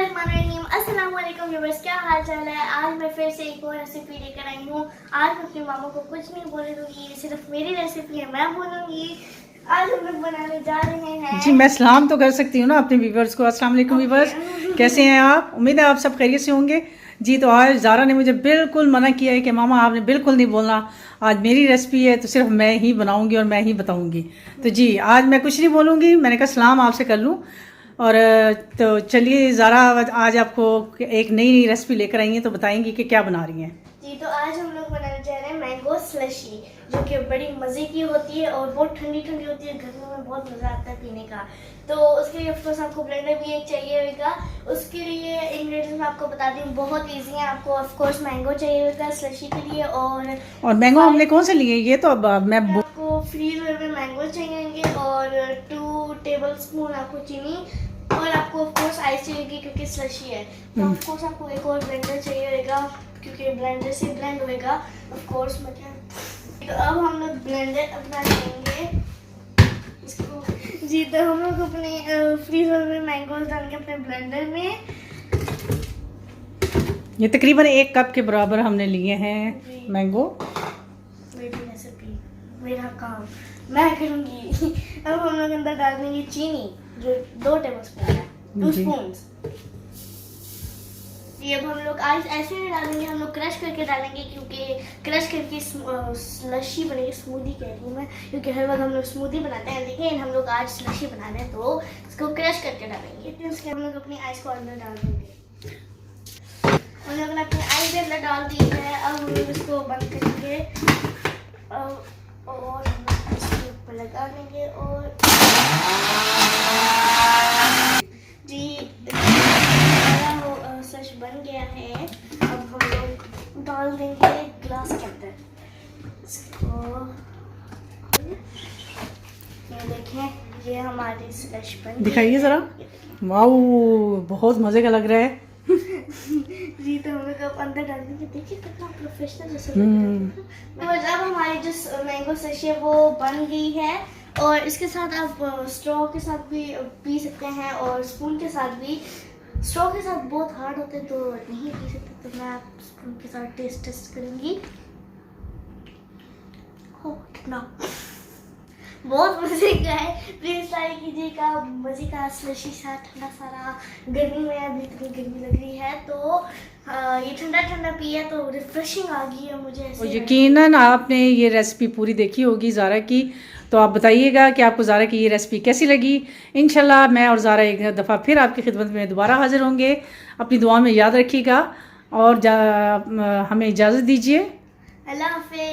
बिस्मिल्लाहिर्रहमानिर्रहीम। अस्सलाम वालेकुम व्यूअर्स, क्या हाल चाल है। आज मैं फिर से एक और रेसिपी लेकर आई हूँ। आज मैं अपनी मामा को कुछ नहीं बोलने दूंगी, सिर्फ मेरी रेसिपी है, मैं बोलूँगी। आज हम लोग बनाने जा रहे हैं। जी, मैं सलाम तो कर सकती हूँ ना अपने व्यूवर्स को। अस्सलाम वालेकुम व्यूवर्स, कैसे हैं आप? उम्मीद है आप सब खैरियत से होंगे। जी, तो आज ज़ारा ने मुझे बिल्कुल मना किया है कि मामा आपने बिल्कुल नहीं बोलना, आज मेरी रेसिपी है तो सिर्फ मैं ही बनाऊंगी और मैं ही बताऊंगी। तो जी, आज मैं कुछ नहीं बोलूँगी, मैंने कहा सलाम आपसे कर लूँ। और तो चलिए ज़ारा आज आपको एक नई रेसिपी लेकर आई हैं, तो बताएंगी कि क्या बना रही हैं। जी, तो आज हम लोग बनाने जा रहे हैं मैंगो स्लशी, जो कि बड़ी मज़े की होती है और बहुत ठंडी ठंडी होती है। गर्मियों में बहुत मज़ा आता है पीने का। तो उसके लिए ऑफकोर्स आपको ब्लेंडर भी एक चाहिए होगा। उसके लिए इंग्रेडिएंट्स मैं आपको बता दूँ, बहुत इजी है। आपको ऑफकोर्स मैंगो चाहिए होगा स्लशी के लिए, और मैंगो हमने कौन से लिए ये तो अब मैं आपको फ्रीजर में मैंगो चाहिए और 2 टेबलस्पून आपको चीनी, और आपको ऑफकोर्स आइस चाहिए क्योंकि स्लशी है। तो ऑफकोर्स आपको एक और ब्लेंडर चाहिए होगा क्योंकि ब्लेंडर से ब्लेंड होएगा ऑफकोर्स। मतलब तो अब हम लोग ब्लेंडर अपना लेंगे इसको। जी, तो हम लोग अपने फ्रीजर में मैंगोज डालेंगे अपने ब्लेंडर में। ये तकरीबन 1 कप के बराबर हमने लिए हैं मैंगो। मेरी रेसिपी, मेरा काम मैं करूँगी। अब हम लोग अंदर डाल देंगे चीनी, जो 2 टेबलस्पून है, 2 स्पून्स। ये अब हम लोग आइस ऐसे नहीं डालेंगे, हम लोग क्रश करके डालेंगे क्योंकि क्रश करके स्लशी बनेगी। स्मूदी कह रही हूँ मैं, क्योंकि हर वक्त हम लोग स्मूदी बनाते हैं, लेकिन हम लोग आज स्लशी बना रहे हैं तो इसको क्रश करके डालेंगे। उसके हम लोग अपनी आइस को अंदर डाल देंगे। हम लोग ने अपनी आइस भी अंदर डाल दी है। अब हम लोग इसको बंद करेंगे और हम लोग इसके ऊपर लगा देंगे। और जी, सच बन गया है। अब हम लोग डाल देंगे ग्लास के अंदर इसको। ये देखें, ये हमारी स्लश बन गई। दिखाइए ज़रा। वाओ, बहुत मज़े का लग रहा है। जी, तो हम लोग अब अंदर डाल देंगे। देखिए कितना प्रोफेशनल जैसा लग रहा है। अब हमारी जो मैंगो स्लशी है वो बन गई है, और इसके साथ आप स्ट्रॉ के साथ भी पी सकते हैं और स्पून के साथ भी। स्ट्रॉ के साथ बहुत हार्ड होते हैं तो नहीं पी सकते, तो मैं स्पून के साथ टेस्ट करूँगी। हो कितना बहुत मज़े का है। प्लीज़ ट्राई कीजिएगा, मज़े का स्लशी सा ठंडा सारा। गर्मी में अभी इतनी गर्मी लग रही है तो ये ठंडा ठंडा पिया तो रिफ्रेशिंग आ गई है मुझे ऐसे। यकीनन आपने ये रेसिपी पूरी देखी होगी ज़ारा की, तो आप बताइएगा कि आपको ज़ारा की ये रेसिपी कैसी लगी। इंशाल्लाह मैं और ज़ारा एक दफ़ा फिर आपकी खिदमत में दोबारा हाजिर होंगे। अपनी दुआ में याद रखिएगा और हमें इजाज़त दीजिए। अल्लाह हाफ़िज़।